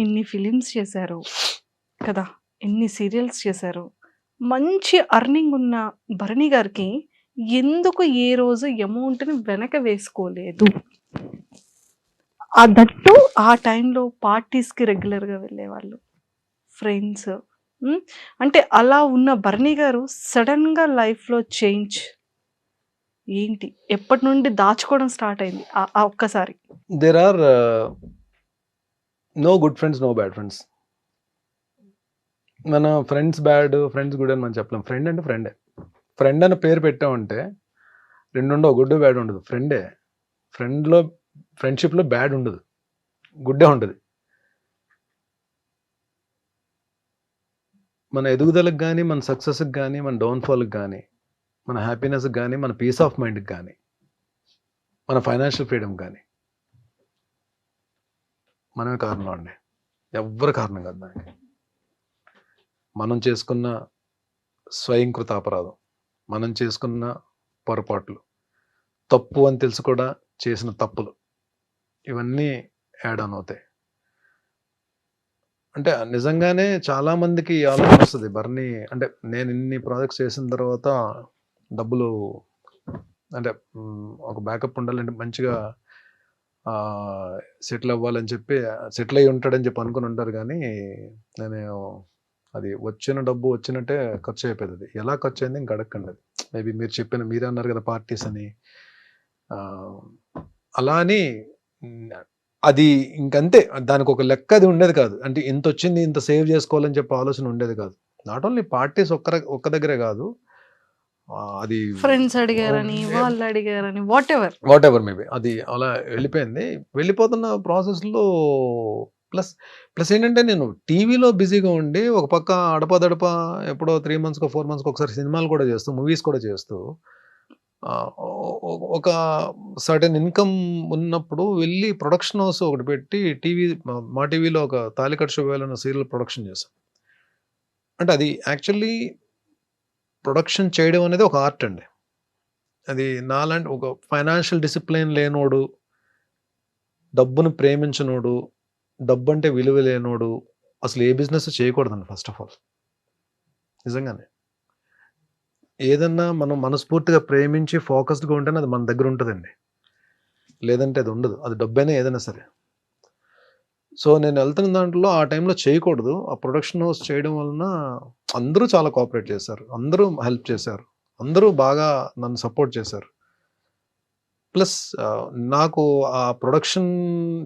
ఇన్ని ఫిలిమ్స్ చేశారు కదా! ఎన్ని సీరియల్స్ చేశారు. మంచి అర్నింగ్ ఉన్న భరణి గారికి ఎందుకు ఏ రోజు అమౌంట్‌ని వెనక వేసుకోలేదు? దట్టు ఆ టైంలో పార్టీస్‌కి రెగ్యులర్‌గా వెళ్ళేవాళ్ళు. ఫ్రెండ్స్. హ్మ్. అంటే అలా ఉన్న భరణి గారు సడెన్‌గా లైఫ్‌లో చేంజ్ ఏంటి? ఎప్పటి నుండి దాచుకోవడం స్టార్ట్ అయింది? ఆ ఒక్కసారి. There are no good friends, no bad friends. మన ఫ్రెండ్స్ బ్యాడ్, ఫ్రెండ్స్ గుడ్ అని మనం చెప్పలేం. ఫ్రెండ్ అంటే ఫ్రెండే. ఫ్రెండ్ అని పేరు పెట్టామంటే రెండుండవు, గుడ్ బ్యాడ్ ఉండదు. ఫ్రెండే. ఫ్రెండ్షిప్లో బ్యాడ్ ఉండదు, గుడ్డే ఉంటుంది. మన ఎదుగుదలకు కానీ, మన సక్సెస్కి కానీ, మన డౌన్ఫాల్కి కానీ, మన హ్యాపీనెస్కి కానీ, మన పీస్ ఆఫ్ మైండ్కి కానీ, మన ఫైనాన్షియల్ ఫ్రీడమ్ కానీ మనమే కారణం అండి. ఎవ్వరు కారణం కాదు దానికి. మనం చేసుకున్న స్వయంకృత అపరాధం, మనం చేసుకున్న పొరపాట్లు, తప్పు అని తెలుసు కూడా చేసిన తప్పులు, ఇవన్నీ యాడ్ ఆన్ అవుతాయి. అంటే నిజంగానే చాలా మందికి ఆలోచన వస్తుంది, బర్నీ అంటే నేను ఇన్ని ప్రాజెక్ట్స్ చేసిన తర్వాత డబ్బులు అంటే ఒక బ్యాకప్ ఉండాలంటే మంచిగా సెటిల్ అవ్వాలని చెప్పి, సెటిల్ అయ్యి ఉంటాడని చెప్పి అనుకుని ఉంటారు. కానీ నేను అది వచ్చిన డబ్బు వచ్చినట్టే ఖర్చు అయిపోయింది. అది ఎలా ఖర్చు అయింది ఇంక అడగండి. అది మేబీ మీరే అన్నారు కదా పార్టీస్ అని, అలా అని అది ఇంకంతే. దానికి ఒక లెక్క అది ఉండేది కాదు. అంటే ఇంత వచ్చింది, ఇంత సేవ్ చేసుకోవాలని చెప్పి ఆలోచన ఉండేది కాదు. నాట్ ఓన్లీ పార్టీస్ ఒక్క దగ్గరే కాదు, అది ఫ్రెండ్స్ అడిగారని, వాళ్ళు అడిగారని, వాట్ ఎవర్ మేబీ అది అలా వెళ్ళిపోయింది. వెళ్ళిపోతున్న ప్రాసెస్లో ప్లస్ ఏంటంటే నేను టీవీలో బిజీగా ఉండి ఒక పక్క అడపదడప ఎప్పుడో 3 monthsకో 4 monthsకో ఒకసారి సినిమాలు కూడా చేస్తూ, మూవీస్ కూడా చేస్తూ ఒక సర్టెన్ ఇన్కమ్ ఉన్నప్పుడు వెళ్ళి ప్రొడక్షన్ హౌస్ ఒకటి పెట్టి మా టీవీలో ఒక తాలికట్ శుభవేళ సీరియల్ ప్రొడక్షన్ చేశాం. అంటే అది యాక్చువల్లీ ప్రొడక్షన్ చేయడం అనేది ఒక ఆర్ట్ అండి. అది నాలాంటి ఒక ఫైనాన్షియల్ డిసిప్లిన్ లేనోడు, డబ్బును ప్రేమించనోడు, డబ్బు అంటే విలువ లేనోడు అసలు ఏ బిజినెస్ చేయకూడదండి. ఫస్ట్ ఆఫ్ ఆల్ నిజంగానే ఏదన్నా మనం మనస్ఫూర్తిగా ప్రేమించి ఫోకస్డ్గా ఉంటేనే అది మన దగ్గర ఉంటుందండి, లేదంటే అది ఉండదు. అది డబ్బైనా ఏదైనా సరే. సో నేను వెళ్తున్న దాంట్లో ఆ టైంలో చేయకూడదు. ఆ ప్రొడక్షన్ హౌస్ చేయడం వలన అందరూ చాలా కోఆపరేట్ చేశారు, అందరూ హెల్ప్ చేశారు, అందరూ బాగా నన్ను సపోర్ట్ చేశారు. ప్లస్ నాకు ఆ ప్రొడక్షన్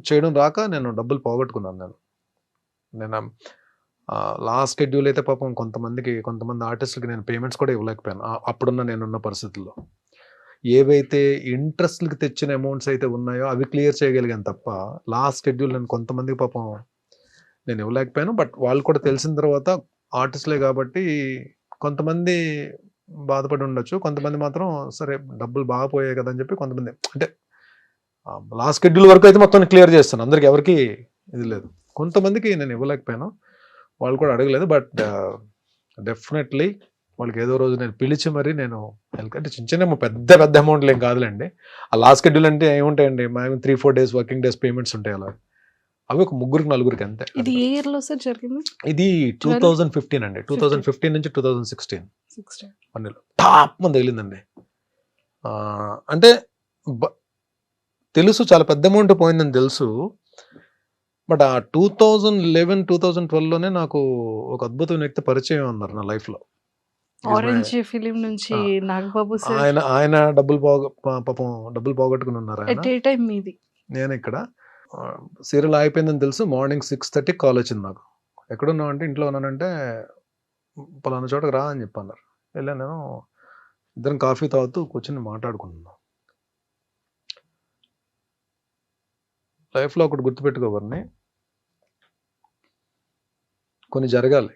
చేయడం రాక నేను డబ్బులు పోగొట్టుకున్నాను. నేను లాస్ట్ షెడ్యూల్ అయితే పాపం కొంతమంది ఆర్టిస్టులకి నేను పేమెంట్స్ కూడా ఇవ్వలేకపోయాను నేనున్న పరిస్థితుల్లో. ఏవైతే ఇంట్రెస్ట్లకి తెచ్చిన అమౌంట్స్ అయితే ఉన్నాయో అవి క్లియర్ చేయగలిగాను తప్ప, లాస్ట్ షెడ్యూల్ నేను కొంతమందికి పాపం నేను ఇవ్వలేకపోయాను. బట్ వాళ్ళు కూడా తెలిసిన తర్వాత ఆర్టిస్టులే కాబట్టి కొంతమంది బాధపడి ఉండొచ్చు, కొంతమంది మాత్రం సరే డబ్బులు బాగా పోయాయి కదా అని చెప్పి కొంతమంది, అంటే లాస్ట్ షెడ్యూల్ వరకు అయితే మొత్తం క్లియర్ చేస్తాను, అందరికి ఎవరికి ఇది లేదు. కొంతమందికి నేను ఇవ్వలేకపోయాను, వాళ్ళు కూడా అడగలేదు. బట్ డెఫినెట్లీ వాళ్ళకి ఏదో రోజు నేను పిలిచి మరి నేను అంటే చిన్న పెద్ద అమౌంట్లు ఏం కాదులేండి. ఆ లాస్ట్ షెడ్యూల్ అంటే ఏముంటాయండి, మేము 3-4 days వర్కింగ్ డేస్ పేమెంట్స్ ఉంటాయి. అలా అవి ఒక 3-4 అంతే. ఇది ఏ ఇయర్లో సార్ జరిగింది? ఇది 2015 అండి. 2015 నుంచి 2016 అన్నిలో టాప్ మంది తగిలిందండి. అంటే తెలుసు చాలా పెద్ద అమౌంట్ పోయిందని తెలుసు. బట్ ఆ 2011-2012లోనే నాకు ఒక అద్భుతమైన వ్యక్తి పరిచయం అన్నారు నా లైఫ్లో. ఆరెంజ్ ఫిలిం నుంచి నాగబాబు సార్. ఆయన పాపం డబ్బులు పోగొట్టుకుని ఉన్నారు. ఎట్ ఏ టైం మీది? నేను ఇక్కడ సీరియల్ అయిపోయిందని తెలుసు. మార్నింగ్ 6:30 కాల్ వచ్చింది నాకు. ఎక్కడున్నావు అంటే ఇంట్లో ఉన్నానంటే పలానా చోటకి రా అని చెప్పి అన్నారు. వెళ్ళాను. నేను ఇద్దరం కాఫీ తాగుతూ కూర్చొని మాట్లాడుకుంటున్నాను. లైఫ్లో ఒకటి గుర్తుపెట్టుకోవాలని, కొన్ని జరగాలి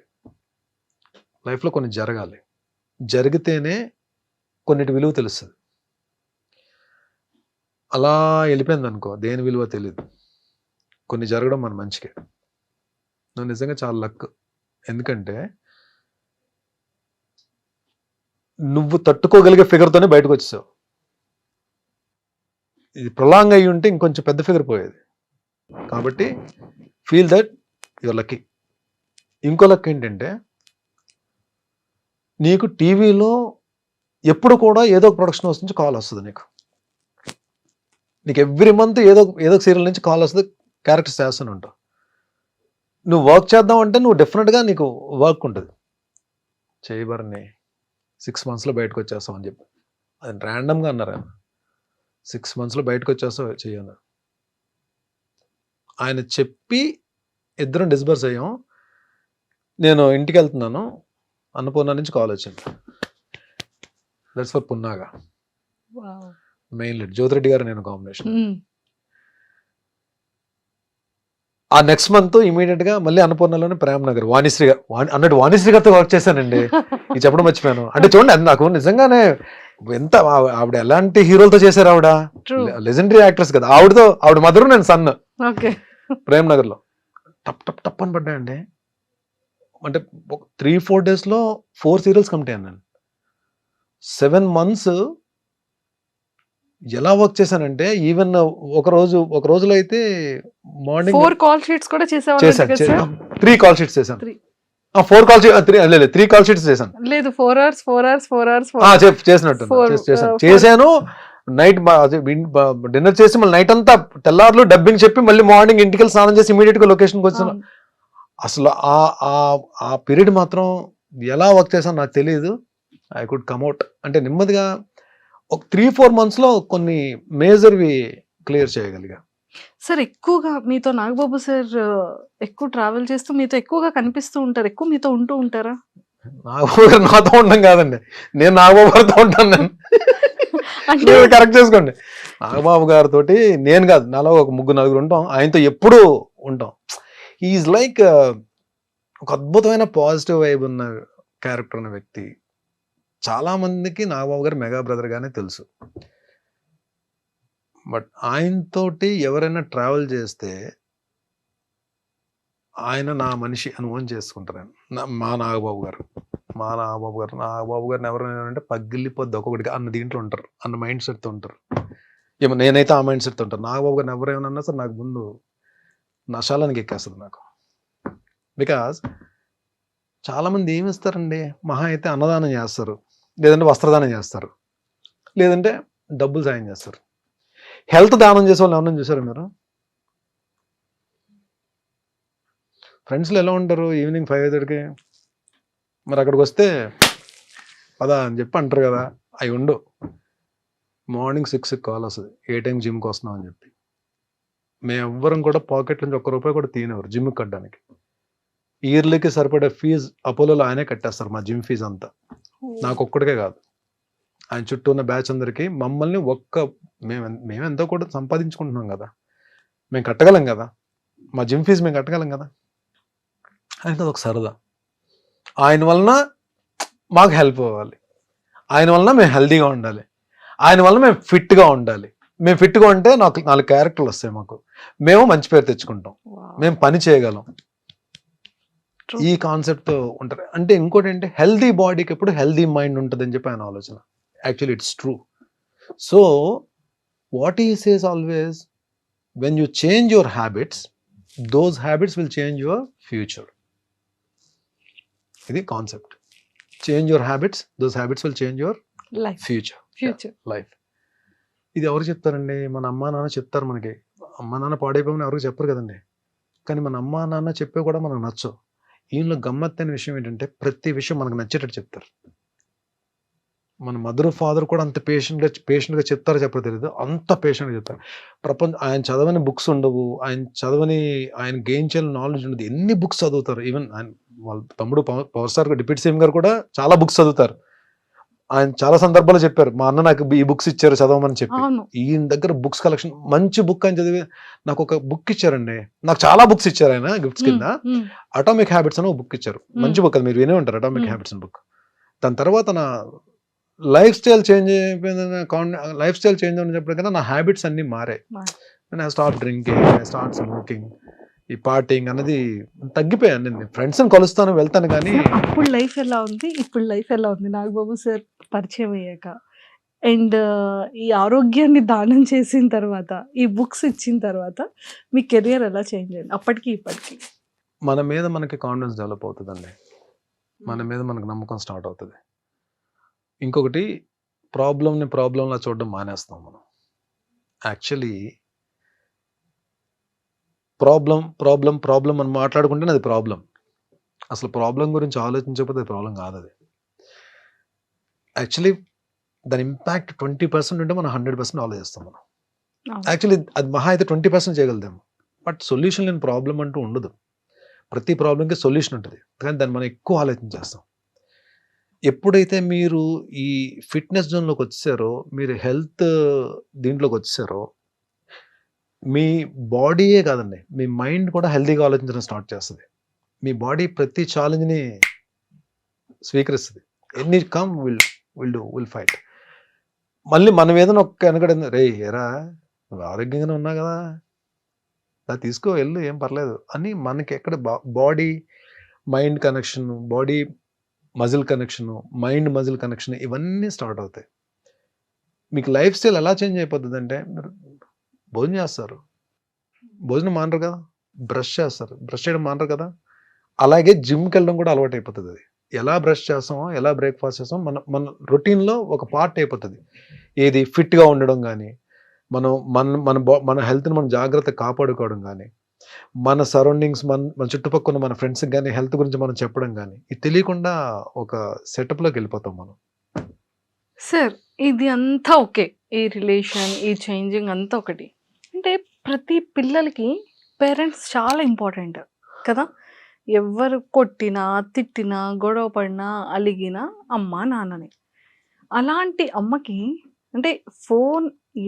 లైఫ్లో, కొన్ని జరగాలి, జరిగితేనే కొన్నిటి విలువ తెలుస్తుంది. అలా వెళ్ళిపోయింది అనుకో, దేని విలువ తెలియదు. కొన్ని జరగడం మన మంచికే. నువ్వు నిజంగా చాలా లక్. ఎందుకంటే నువ్వు తట్టుకోగలిగే ఫిగర్తోనే బయటకు వచ్చేసావు. ఇది ప్రొలాంగ్ అయ్యి ఉంటే ఇంకొంచెం పెద్ద ఫిగర్ పోయేది. కాబట్టి ఫీల్ దట్ యువర్ లక్కీ. ఇంకో లక్ ఏంటంటే నీకు టీవీలో ఎప్పుడు కూడా ఏదో ఒక ప్రొడక్షన్ హౌస్ నుంచి కాల్ వస్తుంది నీకు. నీకు ఎవ్రీ మంత్ ఏదో ఒక సీరియల్ నుంచి కాల్ వస్తుంది, క్యారెక్టర్స్ చేస్తూనే ఉంటావు. నువ్వు వర్క్ చేద్దాం అంటే నువ్వు డెఫినెట్గా నీకు వర్క్ ఉంటుంది. చేయబరని 6 monthsలో బయటకు వచ్చేస్తావు అని చెప్పి అది ర్యాండమ్గా అన్నారు ఆయన. 6 monthsలో బయటకు వచ్చేస్తావు చెయ్యను ఆయన చెప్పి ఇద్దరం డిస్బర్స్ అయ్యాం. నేను ఇంటికి వెళ్తున్నాను, అన్నపూర్ణ నుంచి కాల్ వచ్చింది. That's for Punnaga. Main lead Jyothi Reddy గారు నేను కాంబినేషన్. ఆ నెక్స్ట్ మంత్ ఇమీడియట్ గా మళ్ళీ అన్నపూర్ణలోనే ప్రేమ్ నగర్ వాణిశ్రీ గారు అన్నట్టు వాణిశ్రీ గారితో వర్క్ చేశానండి. ఇది చెప్పడం మర్చిపోయాను. అంటే చూడండి అది నాకు నిజంగానే ఎంత ఆవిడ ఎలాంటి హీరోలతో చేశారు. ఆవిడ లెజెండరీ యాక్ట్రెస్ కదా. ఆవిడ మదరు నేను సన్. ప్రేమ్ నగర్ లో టప్ టప్ టప్ అని పడ్డాయండి. అంటే 3-4 days లో 4 serials కంప్లీట్ అయ్యాను నేను. 7 months ఎలా వర్క్ చేశానంటే ఈవెన్ ఒక రోజులో అయితే మార్నింగ్ 4 call sheets కూడా చేసాను. 3 call sheets చేశాను. 4 call sheets 3 call sheets చేశాను. లేదు 4 hours చేసినట్టు చేశాను. నైట్ డిన్నర్ చేసి మళ్ళీ నైట్ అంతా తెల్లారులు డబ్బింగ్ చెప్పి మళ్ళీ మార్నింగ్ ఇంటికి వెళ్ళి స్నానం చేసి ఇమీడియట్ గా లొకేషన్కి వచ్చాను. అసలు ఆ పీరియడ్ మాత్రం ఎలా వర్క్ చేశాను నాకు తెలియదు. ఐ కుడ్ కమ్అట్ అంటే నెమ్మదిగా ఒక 3-4 monthsలో కొన్ని మేజర్వి క్లియర్ చేయగలిగా. సార్ ఎక్కువగా మీతో నాగబాబు సార్ ఎక్కువ ట్రావెల్ చేస్తూ మీతో ఎక్కువగా కనిపిస్తూ ఉంటారు, ఎక్కువ మీతో ఉంటూ ఉంటారా? నాగబాబు గారు నాతో ఉండడం కాదండి, నేను నాగబాబు గారితో ఉంటాను. నేను అంటే కరెక్ట్ చేసుకోండి. నాగబాబు గారితో నేను కాదు, నాలో ఒక 3-4 ఉంటాం. ఆయనతో ఎప్పుడూ ఉంటాం. ఈజ్ లైక్ ఒక అద్భుతమైన పాజిటివ్ వైబ్ ఉన్న క్యారెక్టర్ ఉన్న వ్యక్తి. చాలా మందికి నాగబాబు గారు మెగా బ్రదర్ గానే తెలుసు. బట్ ఆయనతోటి ఎవరైనా ట్రావెల్ చేస్తే ఆయన నా మనిషి అనుభవం చేసుకుంటారు. మా నాగబాబు గారు నాగబాబు గారిని ఎవరైనా అంటే పగిలిపోద్ది ఒక్కొక్కటిగా అన్న దీంట్లో ఉంటారు, అన్న మైండ్ సెట్తో ఉంటారు. ఏమో నేనైతే ఆ మైండ్ సెట్తో ఉంటాను. నాగబాబు గారిని ఎవరైనా సరే నాకు ముందు నశాలానికి ఎక్కేస్తుంది నాకు. బికాజ్ చాలామంది ఏమి ఇస్తారండి, మహా అయితే అన్నదానం చేస్తారు, లేదంటే వస్త్రదానం చేస్తారు, లేదంటే డబ్బులు సాయం చేస్తారు. హెల్త్ దానం చేసే వాళ్ళు ఎవరైనా చూసారు మీరు? ఫ్రెండ్స్లో ఎలా ఉంటారు? ఈవినింగ్ 5:30కి మరి అక్కడికి వస్తే పదా అని చెప్పి అంటారు కదా, అవి ఉండు. మార్నింగ్ 6కి కాల్ వస్తుంది, ఏ టైం జిమ్కి వస్తున్నాం అని చెప్పి. మేము ఎవ్వరం కూడా పాకెట్ నుంచి ₹1 కూడా తీయనివ్వరు జిమ్కి కట్టడానికి. ఇయర్లీకి సరిపడే ఫీజు అపోలోలో ఆయనే కట్టేస్తారు, మా జిమ్ ఫీజు అంతా. నాకు ఒక్కడికే కాదు, ఆయన చుట్టూ ఉన్న బ్యాచ్ అందరికి. మమ్మల్ని మేము ఎంతో కూడా సంపాదించుకుంటున్నాం కదా, మేము కట్టగలం కదా, మా జిమ్ ఫీజు మేము కట్టగలం కదా. ఆయనకి అది ఒక సరదా. ఆయన వలన మాకు హెల్ప్ అవ్వాలి, ఆయన వలన మేము హెల్తీగా ఉండాలి, ఆయన వలన మేము ఫిట్గా ఉండాలి. మేము ఫిట్గా ఉంటే 4 క్యారెక్టర్లు వస్తాయి మాకు, మేము మంచి పేరు తెచ్చుకుంటాం, మేము పని చేయగలం. ఈ కాన్సెప్ట్ ఉంటారు. అంటే ఇంకోటి ఏంటి, హెల్దీ బాడీకి ఎప్పుడు హెల్దీ మైండ్ ఉంటుంది అని చెప్పి ఆయన ఆలోచన. Actually it's true. So what he says always, when you change your habits, those habits will change your future. ఇది concept. Change your habits, those habits will change your future life. ఇది ఎవరు చెప్తారండి? మన అమ్మా నాన్న చెప్తారు మనకి. అమ్మా నాన్న పాడైపోమని ఎవరికి చెప్పరు కదండి. కానీ మన అమ్మా నాన్న చెప్పే కూడా మనకు నచ్చవు. ఈయనలో గమ్మత్తైన విషయం ఏంటంటే ప్రతి విషయం మనకు నచ్చేటట్టు చెప్తారు. మన మదర్ ఫాదర్ కూడా అంత పేషెంట్గా చెప్తారో చెప్పరు తెలియదు, అంత పేషెంట్గా చెప్తారు. ఆయన చదవని బుక్స్ ఉండవు, ఆయన గెయిన్ చేయాలని నాలెడ్జ్ ఉండదు. ఎన్ని బుక్స్ చదువుతారు. ఈవెన్ ఆయన వాళ్ళ తమ్ముడు పవర్ స్టార్ డిప్యూటీ సీఎం గారు కూడా చాలా బుక్స్ చదువుతారు. ఆయన చాలా సందర్భాల్లో చెప్పారు, మా అన్న నాకు ఈ బుక్స్ ఇచ్చారు చదవమని చెప్పి. ఈయన దగ్గర బుక్స్ కలెక్షన్, మంచి బుక్ అని చదివి నాకు ఒక బుక్ ఇచ్చారండి. నాకు చాలా బుక్స్ ఇచ్చారు ఆయన గిఫ్ట్స్ కింద. అటామిక్ హ్యాబిట్స్ అని ఒక బుక్ ఇచ్చారు. మంచి బుక్, అది మీరు వినే ఉంటారు, అటామిక్ హ్యాబిట్స్ అని బుక్. దాని తర్వాత నా లైఫ్ స్టైల్ చేంజ్ అయినప్పటికన్నా నా హ్యాబిట్స్ అన్ని మారాయి. I start drinking, I start smoking, ఈ పార్టీయింగ్ అన్నది తగ్గిపోయాను. నేను ఫ్రెండ్స్ని కలుస్తాను, వెళ్తాను. కానీ అప్పుడు లైఫ్ ఎలా ఉంది, ఇప్పుడు లైఫ్ ఎలా ఉంది నాగబాబు సార్ పరిచయం అయ్యాక? అండ్ ఈ ఆరోగ్యాన్ని దానం చేసిన తర్వాత, ఈ బుక్స్ ఇచ్చిన తర్వాత మీ కెరియర్ ఎలా చేంజ్ అయింది అప్పటికి ఇప్పటికి? మన మీద మనకి కాన్ఫిడెన్స్ డెవలప్ అవుతుందండి. మన మీద మనకు నమ్మకం స్టార్ట్ అవుతుంది. ఇంకొకటి ప్రాబ్లంలా చూడడం మానేస్తాం మనం. యాక్చువల్లీ ప్రాబ్లం అని మాట్లాడుకుంటేనే అది ప్రాబ్లం. అసలు ప్రాబ్లం గురించి ఆలోచించకపోతే అది ప్రాబ్లం కాదు. అది యాక్చువల్లీ దాని ఇంపాక్ట్ 20% ఉంటే మనం 100% ఆలోచిస్తాం మనం. యాక్చువల్లీ అది మహా అయితే 20% చేయగలుగుతాము. బట్ సొల్యూషన్ లేని ప్రాబ్లం అంటూ ఉండదు. ప్రతి ప్రాబ్లంకి సొల్యూషన్ ఉంటుంది, కానీ దాన్ని మనం ఎక్కువ ఆలోచించేస్తాం. ఎప్పుడైతే మీరు ఈ ఫిట్నెస్ జోన్లోకి వచ్చేసారో, మీరు హెల్త్ దీంట్లోకి వచ్చేసారో, మీ బాడీయే కాదండి, మీ మైండ్ కూడా హెల్తీగా ఆలోచించడం స్టార్ట్ చేస్తుంది. మీ బాడీ ప్రతి ఛాలెంజ్ని స్వీకరిస్తుంది. ఎన్ని కమ్ విల్ ఫైట్. మళ్ళీ మనం ఏదైనా ఒక్క వెనకడింది, రే ఎరా నువ్వు ఆరోగ్యంగానే ఉన్నా కదా, అది తీసుకో వెళ్ళు ఏం పర్లేదు అని మనకి ఎక్కడ body mind connection, body muscle connection, mind muscle connection ఇవన్నీ స్టార్ట్ అవుతాయి. మీకు లైఫ్ స్టైల్ ఎలా చేంజ్ అయిపోతుంది అంటే, మీరు భోజనం చేస్తారు, భోజనం మానరు కదా, బ్రష్ చేస్తారు, బ్రష్ చేయడం మానరు కదా, అలాగే జిమ్కి వెళ్ళడం కూడా అలవాటు అయిపోతుంది. అది ఎలా బ్రష్ చేస్తామో, ఎలా బ్రేక్ఫాస్ట్ చేస్తామో మన రొటీన్లో ఒక పార్ట్ అయిపోతుంది. ఏది ఫిట్గా ఉండడం కానీ, మన హెల్త్ని మనం జాగ్రత్త కాపాడుకోవడం కానీ, మన సరౌండింగ్స్ మన చుట్టుపక్కల మన ఫ్రెండ్స్కి కానీ హెల్త్ గురించి మనం చెప్పడం కానీ, ఇది తెలియకుండా ఒక సెటప్లోకి వెళ్ళిపోతాం మనం. సార్ ఇది అంతా ఓకే, ఈ రిలేషన్, ఈ చేంజింగ్ అంతా ఒకటి. అంటే ప్రతి పిల్లలకి పేరెంట్స్ చాలా ఇంపార్టెంట్ కదా. ఎవరు కొట్టినా, తిట్టినా, గొడవ పడినా, అలిగినా అమ్మ నాన్నని. అలాంటి అమ్మకి అంటే ఫోన్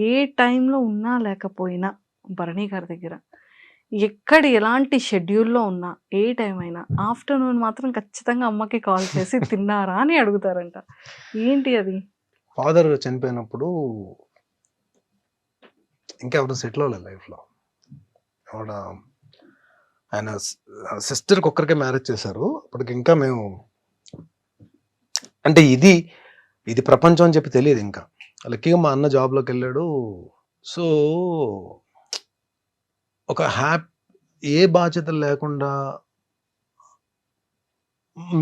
ఏ టైంలో ఉన్నా లేకపోయినా భరణి గారి దగ్గర ఎక్కడ ఎలాంటి షెడ్యూల్లో ఉన్నా, ఏ టైం అయినా ఆఫ్టర్నూన్ మాత్రం ఖచ్చితంగా అమ్మకి కాల్ చేసి తిన్నారా అని అడుగుతారంట. ఏంటి అది? ఫాదర్ చనిపోయినప్పుడు ఇంకెవరు సెటిల్ అవ్వలేదు లైఫ్లో. ఆవిడ ఆయన సిస్టర్కి ఒక్కరికే మ్యారేజ్ చేశారు. అప్పటికి ఇంకా మేము అంటే ఇది ప్రపంచం అని చెప్పి తెలియదు ఇంకా. లక్కీగా మా అన్న జాబ్లోకి వెళ్ళాడు. సో ఒక ఏ బాధ్యతలు లేకుండా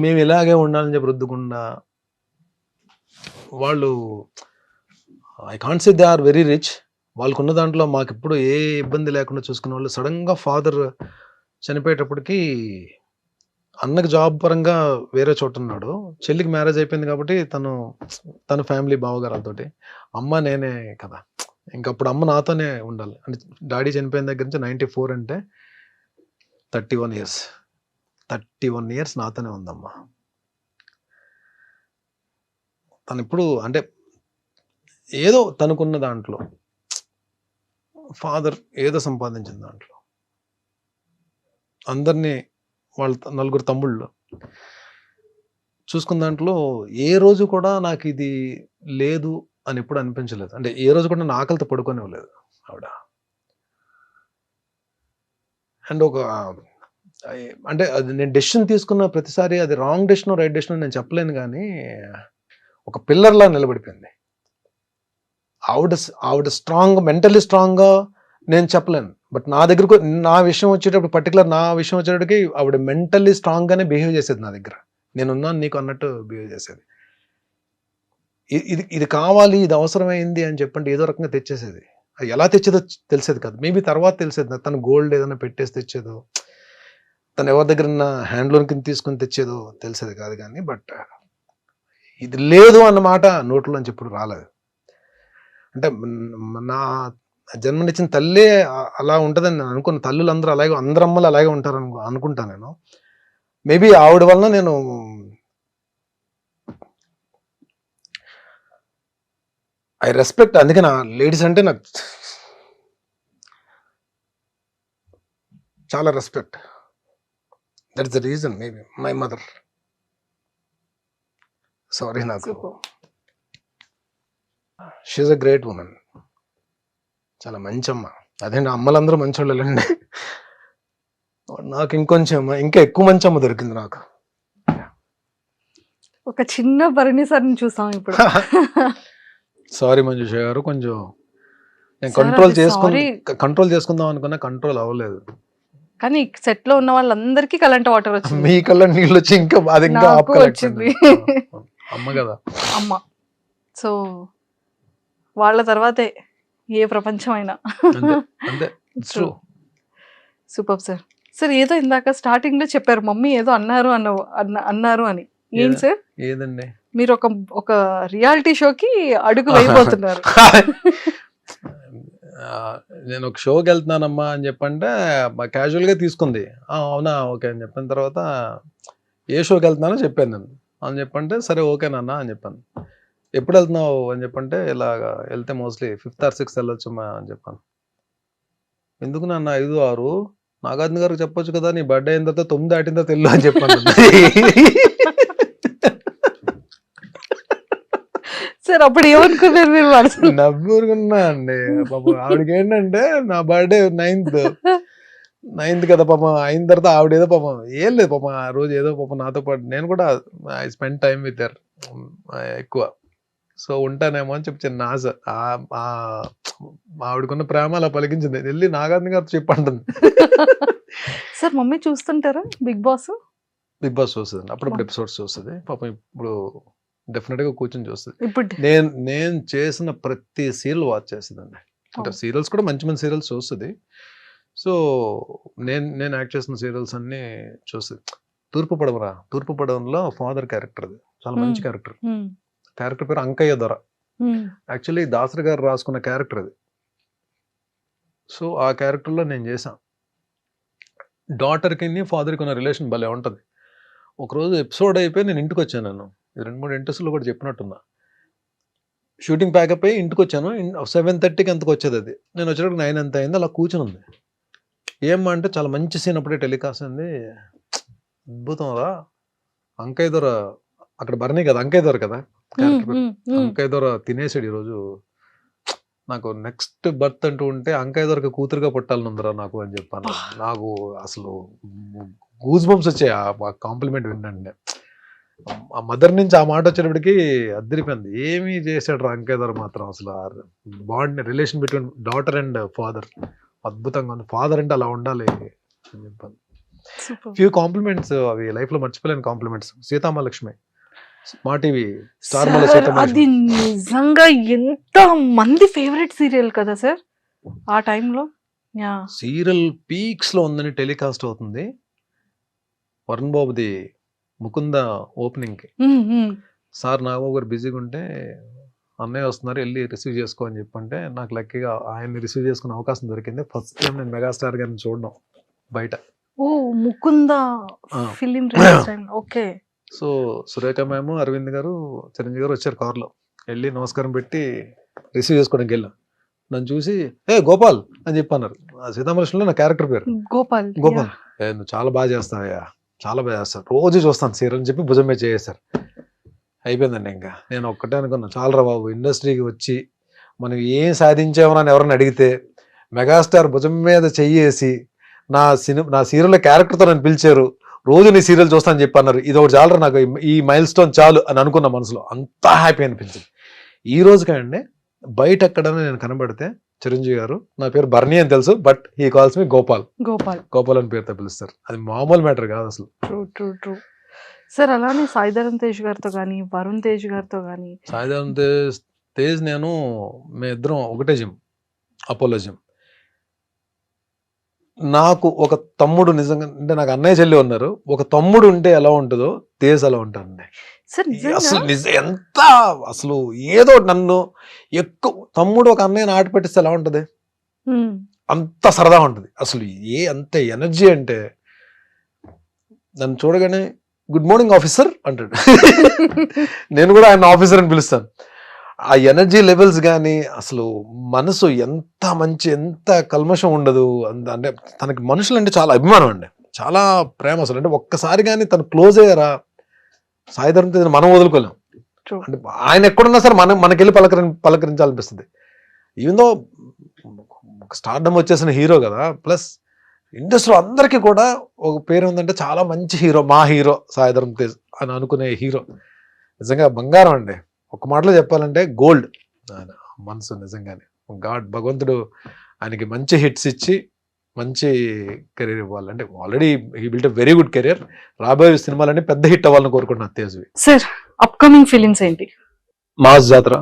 మేము ఇలాగే ఉండాలని చెప్పి రుద్దకుండా, వాళ్ళు I can't say they are very rich, వాళ్ళకున్న దాంట్లో మాకు ఇప్పుడు ఏ ఇబ్బంది లేకుండా చూసుకునే వాళ్ళు. సడన్గా ఫాదర్ చనిపోయేటప్పటికి అన్నకి జాబ్ పరంగా వేరే చోట ఉన్నాడు, చెల్లికి మ్యారేజ్ అయిపోయింది కాబట్టి తన ఫ్యామిలీ బావగారాలతోటి, అమ్మ నేనే కదా, ఇంకప్పుడు అమ్మ నాతోనే ఉండాలి. అంటే డాడీ చనిపోయిన దగ్గర నుంచి 94 అంటే 31 ఇయర్స్ నాతోనే ఉందమ్మా. తను ఇప్పుడు అంటే ఏదో తనకున్న దాంట్లో, ఫాదర్ ఏదో సంపాదించిన దాంట్లో, అందరినీ వాళ్ళ 4 తమ్ముళ్ళు చూసుకున్న దాంట్లో ఏ రోజు కూడా నాకు ఇది లేదు అని ఎప్పుడు అనిపించలేదు. అంటే ఏ రోజు కూడా నా ఆకలితో పడుకోనివ్వలేదు ఆవిడ. అండ్ అంటే అది నేను డెసిషన్ తీసుకున్న ప్రతిసారి అది రాంగ్ డెసిషన్ రైట్ డెసిషన్ నేను చెప్పలేను, కానీ ఒక పిల్లర్లా నిలబడిపోయింది ఆవిడ స్ట్రాంగ్, మెంటలీ స్ట్రాంగ్గా నేను చెప్పలేను. బట్ నా విషయం వచ్చేటప్పుడు, పర్టికులర్ నా విషయం వచ్చేటప్పటికి ఆవిడ మెంటల్లీ స్ట్రాంగ్గానే బిహేవ్ చేసేది నా దగ్గర. నేనున్నాను నీకు అన్నట్టు బిహేవ్ చేసేది. ఇది కావాలి, ఇది అవసరమైంది అని చెప్పండి ఏదో రకంగా తెచ్చేసేది. అది ఎలా తెచ్చేదో తెలిసేది కాదు, మేబీ తర్వాత తెలిసేది. తను గోల్డ్ ఏదైనా పెట్టేసి తెచ్చేదో, తను ఎవరి దగ్గర హ్యాండ్ లోన్ కింద తీసుకుని తెచ్చేదో తెలిసేది కాదు. కానీ బట్ ఇది లేదు అన్నమాట నోట్లోంచి ఎప్పుడు రాలేదు. అంటే నా జన్మనిచ్చిన తల్లే అలా ఉంటుందని నేను అనుకున్న. తల్లులు అందరూ అలాగే, అందరు అమ్మలు అలాగే ఉంటారు అనుకుంటాను నేను. మేబీ ఆవిడ వలన నేను ఐ రెస్పెక్ట్. అందుకే నా లేడీస్ అంటే నాకు చాలా respect. That's the reason. Maybe my mother. Sorry, నాకు షీఈస్ అ గ్రేట్ ఉమెన్. చాలా మంచి అమ్మ. అదేంటి అమ్మలందరూ మంచోళ్ళండి, నాకు ఇంకా ఎక్కువ మంచి అమ్మ దొరికింది నాకు. ఒక చిన్న భరణి సార్ని చూసాం ఇప్పుడు. సారీ మంజుష గారు, కొంచెం నేను Sir, కంట్రోల్ అది sorry. చేసుకుందాం అనుకున్నా, కంట్రోల్ అవ్వలేదు. కానీ సెట్ లో ఉన్న వాళ్ళందరికీ కరెంట్ వాటర్ వచ్చింది. మీ కళ్ళ నీళ్ళు వచ్చి ఇంకా అది ఇంకా నాకు ఆపుకోలేకపోయింది. వచ్చింది. అమ్మ కదా. అమ్మ. సో వాళ్ళ తర్వాతే ఏ ప్రపంచం అయినా. అంతే అంతే. It's true. Super sir. Sir ఏదో ఇందాక స్టార్టింగ్ లో చెప్పారు మమ్మీ ఏదో అన్నారు అన్నారు అని. ఏం సార్? ఏదండి? మీరు ఒక రియాలిటీ షోకి అడుగు వేయబోతున్నారు. నేను ఒక షోకి వెళ్తున్నానమ్మా అని చెప్పంటే క్యాజువల్గా తీసుకుంది. అవునా ఓకే అని చెప్పిన తర్వాత ఏ షోకి వెళ్తున్నానో చెప్పాను నేను అని చెప్పంటే సరే ఓకేనన్నా అని చెప్పాను. ఎప్పుడు వెళ్తున్నావు అని చెప్పంటే ఇలాగ వెళ్తే మోస్ట్లీ 5th or 6th వెళ్ళొచ్చమ్మా అని చెప్పాను. ఎందుకు నాన్న 5, 6 నాగార్జున గారికి చెప్పొచ్చు కదా నీ బర్త్డే అయిన తర్వాత 9 దాటిన తర్వాత వెళ్ళు అని చెప్పాను. సార్ అప్పుడు ఏమనుకున్నారు మీరు? మనసులో నవ్వుకున్నా అండి. పాపం ఆవిడకి ఏంటంటే నా బర్త్డే 9th కదా పాపం అయిన తర్వాత ఆవిడ ఏదో పాపం ఏం లేదు పాపం ఆ రోజు ఏదో పాపం నాతో పాటు నేను కూడా I spend time with her ఎక్కువ. సో ఉంటానేమో అని చెప్పి చిన్న ఆశ. ఆవిడకున్న ప్రేమ అలా పలికించింది. వెళ్ళి నాగార్జున గారితో చెప్పంటుంది. సార్ మమ్మీ చూస్తుంటారా బిగ్ బాస్? బిగ్ బాస్ చూస్తుంది అప్పుడప్పుడు ఎపిసోడ్స్ చూస్తుంది. పాపం ఇప్పుడు డెఫినెట్ గా కూర్చొని చూస్తుంది. ఇప్పుడు నేను చేసిన ప్రతి సీరియల్ వాచ్ చేస్తుందండి. అంటే సీరియల్స్ కూడా మంచి మంచి సీరియల్స్ చూస్తుంది. సో నేను యాక్ట్ చేసిన సీరియల్స్ అన్ని చూస్తుంది. తూర్పు పడవలో ఫాదర్ క్యారెక్టర్, అది చాలా మంచి క్యారెక్టర్. క్యారెక్టర్ పేరు అంకయ్య దొర. యాక్చువల్లీ దాసరి గారు రాసుకున్న క్యారెక్టర్ అది. సో ఆ క్యారెక్టర్లో నేను చేశాను. డాటర్కి ఫాదర్కి ఉన్న రిలేషన్ భలే ఉంటుంది. ఒకరోజు ఎపిసోడ్ అయిపోయి నేను ఇంటికి వచ్చాను. నేను 2-3 ఇంటర్వ్యూలో కూడా చెప్పినట్టున్నా. షూటింగ్ ప్యాకప్ అయ్యి ఇంటికి వచ్చాను. 7:30కి ఎంతకు వచ్చేది అది. నేను వచ్చేటప్పుడు 9 ఎంత అయింది. అలా కూర్చుని ఉంది. ఏమ్మా అంటే చాలా మంచి సీన్ అప్పుడే టెలికాస్ట్ అయింది. అద్భుతం రా అంకయ్య దొర అక్కడ బర్నీ కదా అంకయ్య దొర కదా క్యారెక్టర్. అంకయ్య దొర తినేసాడు ఈరోజు. నాకు నెక్స్ట్ బర్త్ అంటూ ఉంటే అంకయ్య దొరక కూతురుగా పుట్టాలనుందిరా నాకు అని చెప్పాను. నాకు అసలు గూస్ బంప్స్ వచ్చాయి ఆ కాంప్లిమెంట్ వినండి. ఆ మదర్ నుంచి ఆ మాట వచ్చేటప్పటికి అద్దరిపోయింది. ఏమీ చేశాడు రా అంకయ్య దొర మాత్రం. అసలు bond relation between daughter and father అద్భుతంగా ఉంది. ఫాదర్ అంటే అలా ఉండాలి అని చెప్పాను. ఫ్యూ కాంప్లిమెంట్స్ అవి లైఫ్ లో మర్చిపోలేని కాంప్లిమెంట్స్. సీతామహాలక్ష్మి మా టీవీ స్టార్ మల అది నిజంగా ఎంత మంది ఫేవరెట్ సీరియల్ కదా సార్ ఆ టైంలో. సీరియల్ పీక్స్ లో ఉందని టెలికాస్ట్ అవుతుంది. వరుణ్ బాబుది ముకుంద ఓపెనింగ్ కి సార్ నాగబాబు గారు బిజీగా ఉంటే అన్నయ్య వస్తున్నారు వెళ్ళి రిసీవ్ చేసుకో అని చెప్పంటే నాకు లక్కీగా ఆయన్ని రిసీవ్ చేసుకునే అవకాశం దొరికింది. ఫస్ట్ టైం నేను మెగాస్టార్ గారిని చూడడం బయట. ఓ Mukunda film okay. So Surekha ma'am, Aravind గారు, చిరంజీవి గారు వచ్చారు కార్లో. వెళ్ళి నమస్కారం పెట్టి రిసీవ్ చేసుకోవడానికి వెళ్ళాం. నన్ను చూసి గోపాల్ అని చెప్పి అన్నారు. సీతామహాలక్ష్మిలో నా క్యారెక్టర్ పేరు గోపాల్. నువ్వు చాలా బాగా చేస్తావయ్యా, చాలా బాగా చేస్తాను, రోజు చూస్తాను సీరియల్ అని చెప్పి భుజం మీద చేశారు. అయిపోయిందండి. ఇంకా నేను ఒక్కటే అనుకున్నాను, చాలరా బాబు ఇండస్ట్రీకి వచ్చి మనం ఏం సాధించామని ఎవరైనా అడిగితే మెగాస్టార్ భుజం మీద చెయ్యేసి నా సీరియల్ క్యారెక్టర్తో నన్ను పిలిచారు, రోజు నీ సీరియల్ చూస్తానని చెప్పి అన్నారు. ఇది ఒకటి చాలరా నాకు, ఈ మైల్ స్టోన్ చాలు అని అనుకున్న మనసులో. అంతా హ్యాపీ అనిపించింది. ఈ రోజు కండి బయట ఎక్కడైనా నేను కనబడితే చిరంజీవి గారు నా పేరు బర్నీ అని తెలుసు, బట్ హీ కాల్స్ మీ గోపాల్ అని పేరుతో పిలుస్తారు. అది మామూలు మ్యాటర్ కాదు అసలు. True sir. అలానే సాయిధరమ్ తేజ్ గారితో కానీ వరుణ్ తేజ్ గారితో కానీ. సాయిధరమ్ తేజ్ నేను మేమిద్దరం ఒకటే జిమ్, అపోలో జిమ్. నాకు ఒక తమ్ముడు నిజంగా అంటే నాకు అన్నయ్య చెల్లి ఉన్నారు. ఒక తమ్ముడు ఉంటే ఎలా ఉంటుందో తేజ్ అలా ఉంటానండి. అసలు ఎంత అసలు ఏదో నన్ను ఎక్కువ తమ్ముడు ఒక అన్నయ్యని ఆట పెట్టిస్తే ఎలా ఉంటది, అంత సరదా ఉంటుంది. అసలు అంత ఎనర్జీ అంటే నన్ను చూడగానే గుడ్ మార్నింగ్ ఆఫీసర్ అంటాడు. నేను కూడా ఆయన ఆఫీసర్ అని పిలుస్తాను. ఆ ఎనర్జీ లెవెల్స్ కానీ అసలు మనసు ఎంత మంచి, ఎంత కల్మషం ఉండదు. అంటే తనకి మనుషులు అంటే చాలా అభిమానం అండి, చాలా ప్రేమ. అసలు అంటే ఒక్కసారి కానీ తను క్లోజ్ అయ్యారా సాయిధరమ్ తేజ్ మనం వదులుకోలేం. అంటే ఆయన ఎక్కడున్నా సరే మనకెళ్ళి పలకరించాలనిపిస్తుంది. ఈవెన్ దో స్టార్డమ్ వచ్చేసిన హీరో కదా, ప్లస్ ఇండస్ట్రీలో అందరికీ కూడా ఒక పేరు ఉందంటే చాలా మంచి హీరో, మా హీరో సాయిధరమ్ తేజ్ అని అనుకునే హీరో. నిజంగా బంగారం అండి. ఒక మాటలో చెప్పాలంటే గోల్డ్ ఆయన మనసు. నిజంగానే భగవంతుడు ఆయనకి మంచి హిట్స్ ఇచ్చి మంచి కెరీర్ ఇవ్వాలి. అంటే already he built a very good career. రాబోయే సినిమాలన్నీ పెద్ద హిట్ అవ్వాలని కోరుకుంటున్నాను తేజ్వి. సార్ అప్కమింగ్ ఫిలిమ్స్ ఏంటి? మాస్ జాతర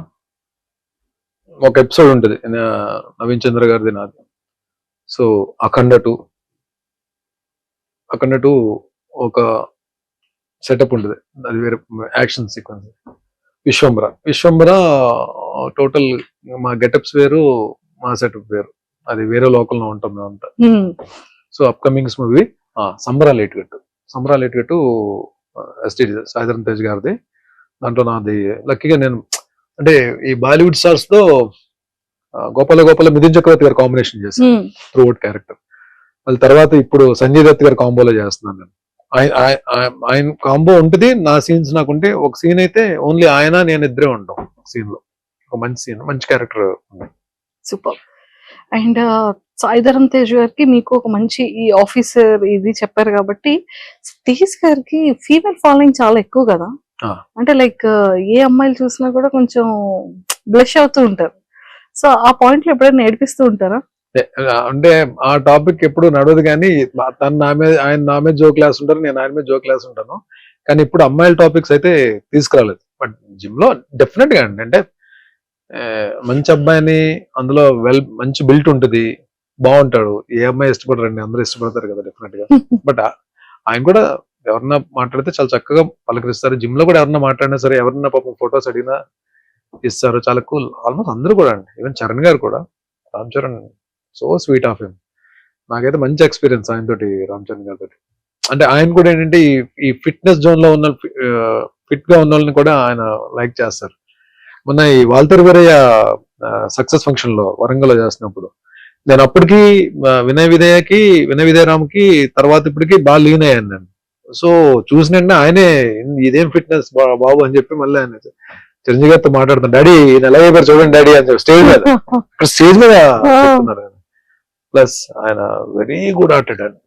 ఒక ఎపిసోడ్ ఉంటుంది నవీన్ చంద్ర గారిది నాది. సో అఖండ 2 ఒక సెటప్ ఉంటుంది, అది వేరే యాక్షన్ సీక్వెన్స్. విశ్వంబర టోటల్ మా గెటప్స్ వేరు, మా సెటప్ వేరు, అది వేరే లోకల్లో ఉంటాం మేమంతా. సో అప్కమింగ్స్ మూవీ సంబరాలు ఎటుగట్టు ఎస్టీ సాయిధరం తేజ్ గారిది. దాంట్లో నాది లక్కీగా నేను అంటే ఈ బాలీవుడ్ స్టార్స్ తో గోపాల మిథున్ చక్రవర్తి గారు కాంబినేషన్ చేశాను త్రూ అవుట్ క్యారెక్టర్. వాళ్ళ తర్వాత ఇప్పుడు సంజయ్ దత్ గారు కాంబోలో చేస్తున్నాను నేను. ఆయన కాంబో ఉంటుంది, నా సీన్స్ నాకుంటే ఒక సీన్ అయితే ఓన్లీ ఆయన నేను ఇద్దరే ఉంటాం సీన్ లో. ఒక మంచి సీన్, మంచి character. Super. And Saidharam Tej గారికి మీకు ఒక మంచి ఈ ఆఫీసర్ ఇది చెప్పారు కాబట్టి, తేజ్ గారికి ఫీమేల్ ఫాలోయింగ్ చాలా ఎక్కువ కదా. అంటే లైక్ ఏ అమ్మాయిలు చూసినా కూడా కొంచెం బ్లష్ అవుతూ ఉంటారు. సో ఆ పాయింట్ లో ఎప్పుడైనా నేర్పిస్తూ ఉంటారా? అంటే ఆ టాపిక్ ఎప్పుడు నడవదు, కానీ తను ఆయన నా మీద జోక్ క్లాస్ ఉంటారు, నేను ఆయన మీద జోక్ క్లాస్ ఉంటాను. కానీ ఇప్పుడు అమ్మాయిల టాపిక్స్ అయితే తీసుకురాలేదు. బట్ జిమ్ లో డెఫినెట్ గా అండి, అంటే మంచి అబ్బాయిని అందులో మంచి బిల్ట్ ఉంటుంది, బాగుంటాడు. ఏ అమ్మాయి ఇష్టపడరండి, అందరూ ఇష్టపడతారు కదా డెఫినెట్ గా. బట్ ఆయన కూడా ఎవరన్నా మాట్లాడితే చాలా చక్కగా పలకరిస్తారు. జిమ్ లో కూడా ఎవరన్నా మాట్లాడినా సరే, ఎవరన్నా పాపం ఫొటోస్ అడిగినా ఇస్తారు, చాలా కూల్. ఆల్మోస్ట్ అందరూ కూడా అండి, ఈవెన్ చరణ్ గారు కూడా, Ram Charan so sweet of him. నాకైతే మంచి ఎక్స్పీరియన్స్ ఆయనతోటి, రామ్ చరణ్ గారితో. అంటే ఆయన కూడా ఏంటంటే ఈ ఫిట్నెస్ జోన్ లో ఉన్న ఫిట్ గా ఉన్న వాళ్ళని కూడా ఆయన లైక్ చేస్తారు. మొన్న ఈ వాల్తేరు వీరయ్య సక్సెస్ ఫంక్షన్ లో వరంగల్ లో చేస్తున్నప్పుడు నేను అప్పటికి వినయ విదయరామ్కి తర్వాత ఇప్పటికి బాగా లీన్ అయ్యాను నేను. సో చూసినంటే ఆయనే ఇదేం ఫిట్నెస్ బాబు అని చెప్పి మళ్ళీ ఆయన చిరంజీవి గారితో మాట్లాడుతాను, డాడీ ఈయన ఎలా అయిపోయారు చూడండి డాడీ అని చెప్పి స్టేజ్ మీద చెప్తున్నారు ఆయన. ప్లస్ ఆయన వెరీ గుడ్ ఆర్టెడ్ అండి.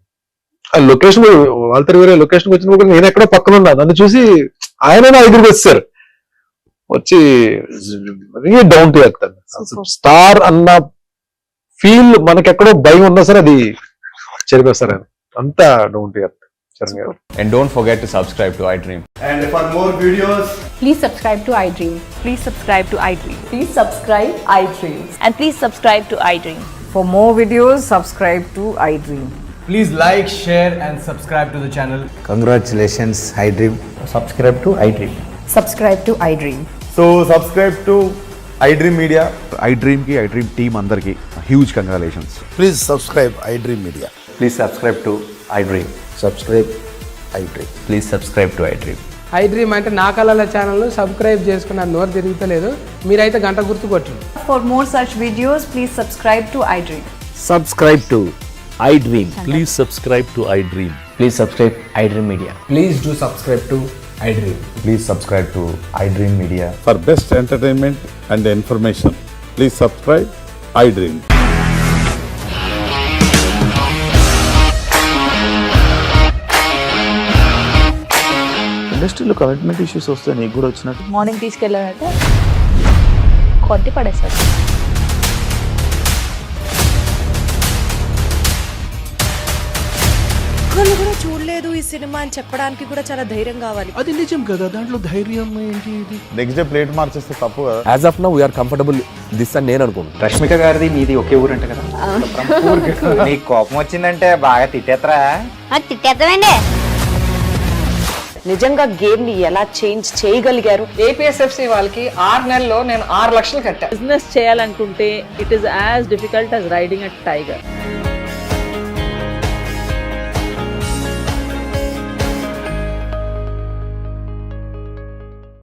ఆ లొకేషన్ వాల్తేరు వీరయ్య లొకేషన్ వచ్చినప్పుడు నేను ఎక్కడో పక్కన ఉన్నా, నన్ను చూసి ఆయన నా ఎదురుకి వచ్చారు, వచ్చి very down to earth star అన్న ఫీల్ మనకెక్కడో భయం ఉన్నా సరే అది చెరిపేస్తారు ఆయన, అంతా down to earth. And don't forget to subscribe to iDream. And for more videos, please subscribe to iDream. Please subscribe to iDream. Please subscribe iDream. And please subscribe to iDream. For more videos, subscribe to iDream. please like, share and subscribe to the channel. Congratulations, iDream. Subscribe to iDream. Subscribe to iDream. So subscribe to iDream Media. iDream ki iDream team andarki huge congratulations. Please subscribe iDream Media. Please subscribe to iDream. Subscribe iDream. Please subscribe to iDream. iDream అంటే నా కళల channel subscribe చేసుకున్న నోరు తిరుగుతలేదు, మీరైతే గంట గుర్తు కొట్టండి. For more such videos, please subscribe to iDream. Subscribe to iDream. Please subscribe to iDream. Please subscribe iDream Media. Please do subscribe to iDream. Please subscribe to iDream Media. For best entertainment and information, please subscribe iDream. ఇండస్ట్రీలో commitment issues వస్తే నీకు కూడా వచ్చినట్టు morning తీసుకెళ్ళాలంటే కొట్టి పడేస్తారు. ఒక్కళ్ళు కూడా చూడలేదు ఈ సినిమా అని చెప్పడానికి కూడా చాలా ధైర్యం కావాలి. అది నిజం కదా, దాంట్లో ధైర్యం ఏంటి? నెక్స్ట్ డే ప్లేట్ మార్చేస్తే తప్పు కదా. As of now, we are comfortable this అని నేను అనుకుంటున్నాను. రష్మిక గారిది మీది ఒకే ఊరు అంట కదా. నీకు కోపం వచ్చిందంటే బాగా తిట్టేత్తరా? తిట్టేద్దామండి. నిజంగా గేమ్ ని ఎలా చేంజ్ చేయగలిగారు? ఏపీఎస్ఎఫ్సి వాళ్ళకి 6 నెలల్లో నేను 6 లక్షలు కట్టా. బిజినెస్ చేయాలనుకుంటే it is as difficult as riding a tiger.